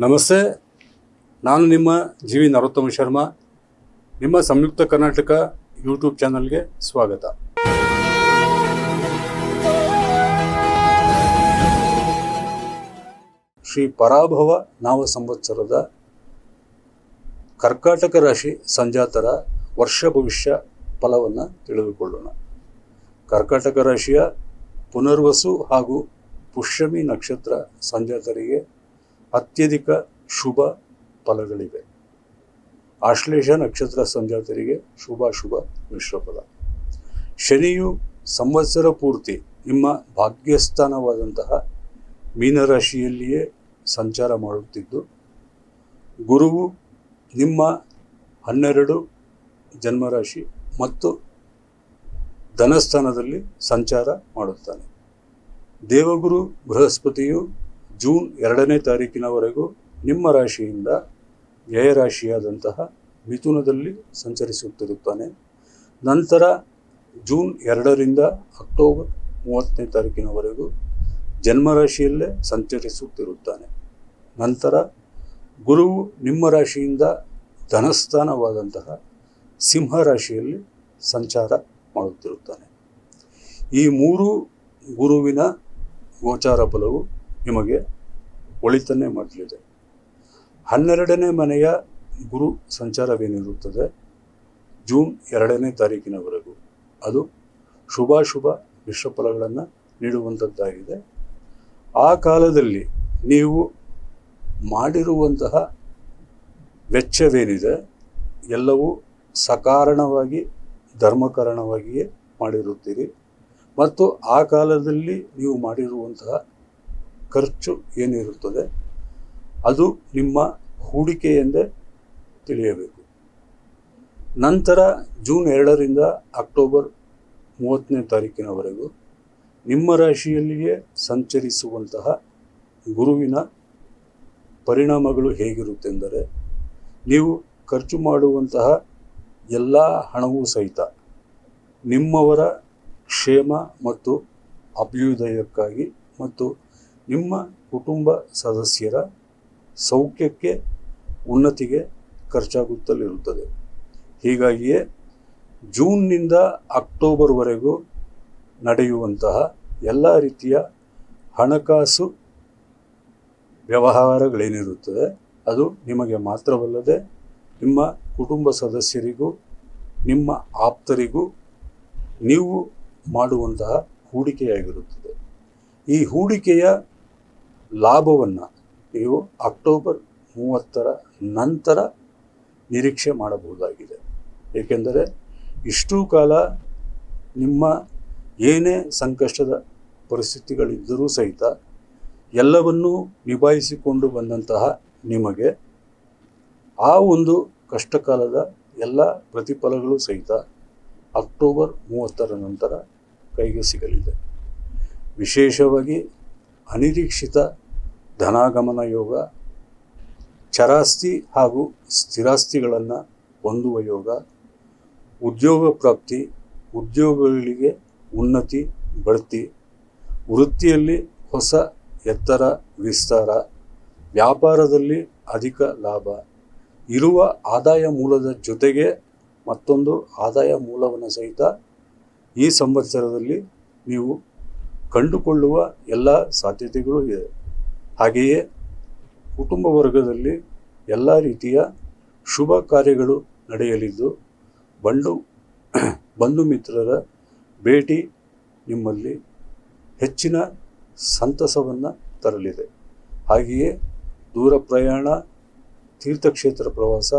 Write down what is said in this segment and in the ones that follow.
ನಮಸ್ತೆ, ನಾನು ನಿಮ್ಮ ಜಿ ವಿ ನರೋತ್ತಮ ಶರ್ಮಾ. ನಿಮ್ಮ ಸಂಯುಕ್ತ ಕರ್ನಾಟಕ ಯೂಟ್ಯೂಬ್ ಚಾನಲ್ಗೆ ಸ್ವಾಗತ. ಶ್ರೀ ಪರಾಭವ ನಾಮ ಸಂವತ್ಸರದ ಕರ್ಕಾಟಕ ರಾಶಿ ಸಂಜಾತರ ವರ್ಷ ಭವಿಷ್ಯ ಫಲವನ್ನು ತಿಳಿದುಕೊಳ್ಳೋಣ. ಕರ್ಕಾಟಕ ರಾಶಿಯ ಪುನರ್ವಸು ಹಾಗೂ ಪುಷ್ಯಮಿ ನಕ್ಷತ್ರ ಸಂಜಾತರಿಗೆ ಅತ್ಯಧಿಕ ಶುಭ ಫಲಗಳಿವೆ. ಆಶ್ಲೇಷ ನಕ್ಷತ್ರ ಸಂಜಾತರಿಗೆ ಶುಭಾಶುಭ ಮಿಶ್ರ ಫಲ. ಶನಿಯು ಸಂವತ್ಸರ ಪೂರ್ತಿ ನಿಮ್ಮ ಭಾಗ್ಯಸ್ಥಾನವಾದಂತಹ ಮೀನರಾಶಿಯಲ್ಲಿಯೇ ಸಂಚಾರ ಮಾಡುತ್ತಿದ್ದು, ಗುರುವು ನಿಮ್ಮ 12 ಜನ್ಮರಾಶಿ ಮತ್ತು ಧನಸ್ಥಾನದಲ್ಲಿ ಸಂಚಾರ ಮಾಡುತ್ತಾನೆ. ದೇವಗುರು ಬೃಹಸ್ಪತಿಯು ಜೂನ್ 2ನೇ ತಾರೀಕಿನವರೆಗೂ ನಿಮ್ಮ ರಾಶಿಯಿಂದ ವ್ಯಯರಾಶಿಯಾದಂತಹ ಮಿಥುನದಲ್ಲಿ ಸಂಚರಿಸುತ್ತಿರುತ್ತಾನೆ. ನಂತರ ಜೂನ್ 2ರಿಂದ ಅಕ್ಟೋಬರ್ 30ನೇ ತಾರೀಕಿನವರೆಗೂ ಜನ್ಮರಾಶಿಯಲ್ಲೇ ಸಂಚರಿಸುತ್ತಿರುತ್ತಾನೆ. ನಂತರ ಗುರುವು ನಿಮ್ಮ ರಾಶಿಯಿಂದ ಧನಸ್ಥಾನವಾದಂತಹ ಸಿಂಹ ರಾಶಿಯಲ್ಲಿ ಸಂಚಾರ ಮಾಡುತ್ತಿರುತ್ತಾನೆ. ಈ 3 ಗುರುವಿನ ಗೋಚಾರ ಫಲವು ನಿಮಗೆ ಒಳಿತನ್ನೇ ಮಾಡಲಿದೆ. 12ನೇ ಮನೆಯ ಗುರು ಸಂಚಾರವೇನಿರುತ್ತದೆ ಜೂನ್ 2ನೇ ತಾರೀಕಿನವರೆಗೂ, ಅದು ಶುಭಾಶುಭ ಮಿಶ್ರ ಫಲಗಳನ್ನು ನೀಡುವಂಥದ್ದಾಗಿದೆ. ಆ ಕಾಲದಲ್ಲಿ ನೀವು ಮಾಡಿರುವಂತಹ ವೆಚ್ಚವೇನಿದೆ ಎಲ್ಲವೂ ಸಕಾರಣವಾಗಿ ಧರ್ಮಕಾರಣವಾಗಿಯೇ ಮಾಡಿರುತ್ತೀರಿ ಮತ್ತು ಆ ಕಾಲದಲ್ಲಿ ನೀವು ಮಾಡಿರುವಂತಹ ಖರ್ಚು ಏನಿರುತ್ತದೆ ಅದು ನಿಮ್ಮ ಹೂಡಿಕೆ ಎಂದೇ ತಿಳಿಯಬೇಕು. ನಂತರ ಜೂನ್ 2ರಿಂದ ಅಕ್ಟೋಬರ್ 30ನೇ ತಾರೀಕಿನವರೆಗೂ ನಿಮ್ಮ ರಾಶಿಯಲ್ಲಿಯೇ ಸಂಚರಿಸುವಂತಹ ಗುರುವಿನ ಪರಿಣಾಮಗಳು ಹೇಗಿರುತ್ತೆಂದರೆ, ನೀವು ಖರ್ಚು ಮಾಡುವಂತಹ ಎಲ್ಲ ಹಣವೂ ಸಹಿತ ನಿಮ್ಮವರ ಕ್ಷೇಮ ಮತ್ತು ಅಭ್ಯುದಯಕ್ಕಾಗಿ ಮತ್ತು ನಿಮ್ಮ ಕುಟುಂಬ ಸದಸ್ಯರ ಸೌಖ್ಯಕ್ಕೆ ಉನ್ನತಿಗೆ ಖರ್ಚಾಗುತ್ತಲಿರುತ್ತದೆ. ಹೀಗಾಗಿಯೇ ಜೂನ್ನಿಂದ ಅಕ್ಟೋಬರ್ವರೆಗೂ ನಡೆಯುವಂತಹ ಎಲ್ಲ ರೀತಿಯ ಹಣಕಾಸು ವ್ಯವಹಾರಗಳೇನಿರುತ್ತದೆ ಅದು ನಿಮಗೆ ಮಾತ್ರವಲ್ಲದೆ ನಿಮ್ಮ ಕುಟುಂಬ ಸದಸ್ಯರಿಗೂ ನಿಮ್ಮ ಆಪ್ತರಿಗೂ ನೀವು ಮಾಡುವಂತಹ ಹೂಡಿಕೆಯಾಗಿರುತ್ತದೆ. ಈ ಹೂಡಿಕೆಯ ಲಾಭವನ್ನು ನೀವು ಅಕ್ಟೋಬರ್ 30ರ ನಂತರ ನಿರೀಕ್ಷೆ ಮಾಡಬಹುದಾಗಿದೆ. ಏಕೆಂದರೆ ಇಷ್ಟೂ ಕಾಲ ನಿಮ್ಮ ಏನೇ ಸಂಕಷ್ಟದ ಪರಿಸ್ಥಿತಿಗಳಿದ್ದರೂ ಸಹಿತ ಎಲ್ಲವನ್ನೂ ನಿಭಾಯಿಸಿಕೊಂಡು ಬಂದಂತಹ ನಿಮಗೆ ಆ ಒಂದು ಕಷ್ಟಕಾಲದ ಎಲ್ಲ ಪ್ರತಿಫಲಗಳು ಸಹಿತ ಅಕ್ಟೋಬರ್ 30ರ ನಂತರ ಕೈಗೆ ಸಿಗಲಿದೆ. ವಿಶೇಷವಾಗಿ ಅನಿರೀಕ್ಷಿತ ಧನಾಗಮನ ಯೋಗ, ಚರಾಸ್ತಿ ಹಾಗೂ ಸ್ಥಿರಾಸ್ತಿಗಳನ್ನು ಹೊಂದುವ ಯೋಗ, ಉದ್ಯೋಗ ಪ್ರಾಪ್ತಿ, ಉದ್ಯೋಗಗಳಿಗೆ ಉನ್ನತಿ ಬಡ್ತಿ, ವೃತ್ತಿಯಲ್ಲಿ ಹೊಸ ಎತ್ತರ ವಿಸ್ತಾರ, ವ್ಯಾಪಾರದಲ್ಲಿ ಅಧಿಕ ಲಾಭ, ಇರುವ ಆದಾಯ ಮೂಲದ ಜೊತೆಗೆ ಮತ್ತೊಂದು ಆದಾಯ ಮೂಲವನ್ನು ಸಹಿತ ಈ ಸಂವತ್ಸರದಲ್ಲಿ ನೀವು ಕಂಡುಕೊಳ್ಳುವ ಎಲ್ಲ ಸಾಧ್ಯತೆಗಳು ಇದೆ. ಹಾಗೆಯೇ ಕುಟುಂಬ ವರ್ಗದಲ್ಲಿ ಎಲ್ಲ ರೀತಿಯ ಶುಭ ಕಾರ್ಯಗಳು ನಡೆಯಲಿದ್ದು, ಬಂಧು ಮಿತ್ರರ ಭೇಟಿ ನಿಮ್ಮಲ್ಲಿ ಹೆಚ್ಚಿನ ಸಂತಸವನ್ನು ತರಲಿದೆ. ಹಾಗೆಯೇ ದೂರ ಪ್ರಯಾಣ, ತೀರ್ಥಕ್ಷೇತ್ರ ಪ್ರವಾಸ,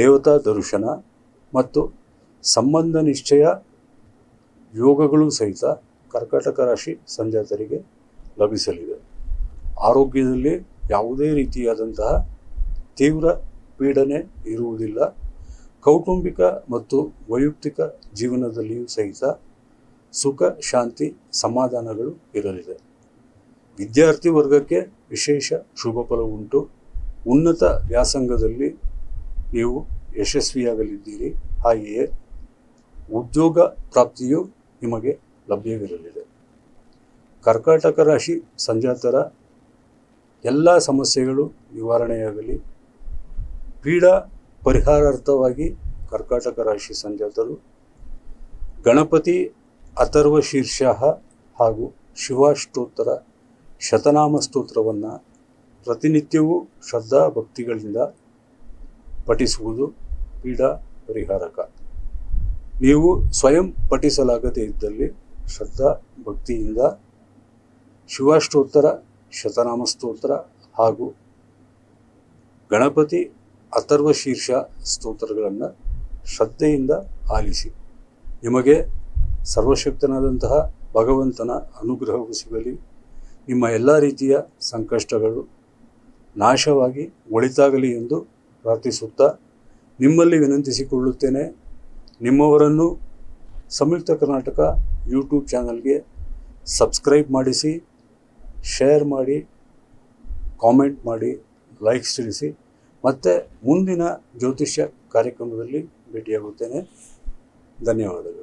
ದೇವತಾ ದರ್ಶನ ಮತ್ತು ಸಂಬಂಧ ನಿಶ್ಚಯ ಯೋಗಗಳು ಸಹಿತ ಕರ್ಕಾಟಕ ರಾಶಿ ಸಂಜಾತರಿಗೆ ಲಭಿಸಲಿದೆ. ಆರೋಗ್ಯದಲ್ಲಿ ಯಾವುದೇ ರೀತಿಯಾದಂತಹ ತೀವ್ರ ಪೀಡನೆ ಇರುವುದಿಲ್ಲ. ಕೌಟುಂಬಿಕ ಮತ್ತು ವೈಯಕ್ತಿಕ ಜೀವನದಲ್ಲಿಯೂ ಸಹಿತ ಸುಖ, ಶಾಂತಿ, ಸಮಾಧಾನಗಳು ಇರಲಿದೆ. ವಿದ್ಯಾರ್ಥಿ ವರ್ಗಕ್ಕೆ ವಿಶೇಷ ಶುಭ ಫಲವುಂಟು. ಉನ್ನತ ವ್ಯಾಸಂಗದಲ್ಲಿ ನೀವು ಯಶಸ್ವಿಯಾಗಲಿದ್ದೀರಿ. ಹಾಗೆಯೇ ಉದ್ಯೋಗ ಪ್ರಾಪ್ತಿಯು ನಿಮಗೆ ಲಭ್ಯವಿರಲಿದೆ. ಕರ್ಕಾಟಕ ರಾಶಿ ಸಂಜಾತರ ಎಲ್ಲ ಸಮಸ್ಯೆಗಳು ನಿವಾರಣೆಯಾಗಲಿ. ಪೀಡಾ ಪರಿಹಾರಾರ್ಥವಾಗಿ ಕರ್ಕಾಟಕ ರಾಶಿ ಸಂಜಾತರು ಗಣಪತಿ ಅಥರ್ವ ಶೀರ್ಷ ಹಾಗೂ ಶಿವಾಷ್ಟೋತ್ತರ ಶತನಾಮ ಸ್ತೋತ್ರವನ್ನು ಪ್ರತಿನಿತ್ಯವೂ ಶ್ರದ್ಧಾ ಭಕ್ತಿಗಳಿಂದ ಪಠಿಸುವುದು ಪೀಡಾ ಪರಿಹಾರಕ. ನೀವು ಸ್ವಯಂ ಪಠಿಸಲಾಗದೇ ಇದ್ದಲ್ಲಿ ಶ್ರದ್ಧಾ ಭಕ್ತಿಯಿಂದ ಶಿವಾಷ್ಟೋತ್ತರ ಶತನಾಮ ಸ್ತೋತ್ರ ಹಾಗೂ ಗಣಪತಿ ಅಥರ್ವ ಶೀರ್ಷ ಸ್ತೋತ್ರಗಳನ್ನು ಶ್ರದ್ಧೆಯಿಂದ ಆಲಿಸಿ. ನಿಮಗೆ ಸರ್ವಶಕ್ತನಾದಂತಹ ಭಗವಂತನ ಅನುಗ್ರಹವು ಸಿಗಲಿ. ನಿಮ್ಮ ಎಲ್ಲ ರೀತಿಯ ಸಂಕಷ್ಟಗಳು ನಾಶವಾಗಿ ಒಳಿತಾಗಲಿ ಎಂದು ಪ್ರಾರ್ಥಿಸುತ್ತಾ ನಿಮ್ಮಲ್ಲಿ ವಿನಂತಿಸಿಕೊಳ್ಳುತ್ತೇನೆ. ನಿಮ್ಮವರನ್ನು ಸಂಯುಕ್ತ ಕರ್ನಾಟಕ ಯೂಟ್ಯೂಬ್ ಚಾನಲ್ಗೆ ಸಬ್ಸ್ಕ್ರೈಬ್ ಮಾಡಿಸಿ, ಶೇರ್ ಮಾಡಿ, ಕಾಮೆಂಟ್ ಮಾಡಿ, ಲೈಕ್ಸ್ ತಿಳಿಸಿ. ಮತ್ತು ಮುಂದಿನ ಜ್ಯೋತಿಷ್ಯ ಕಾರ್ಯಕ್ರಮದಲ್ಲಿ ಭೇಟಿಯಾಗುತ್ತೇನೆ. ಧನ್ಯವಾದಗಳು.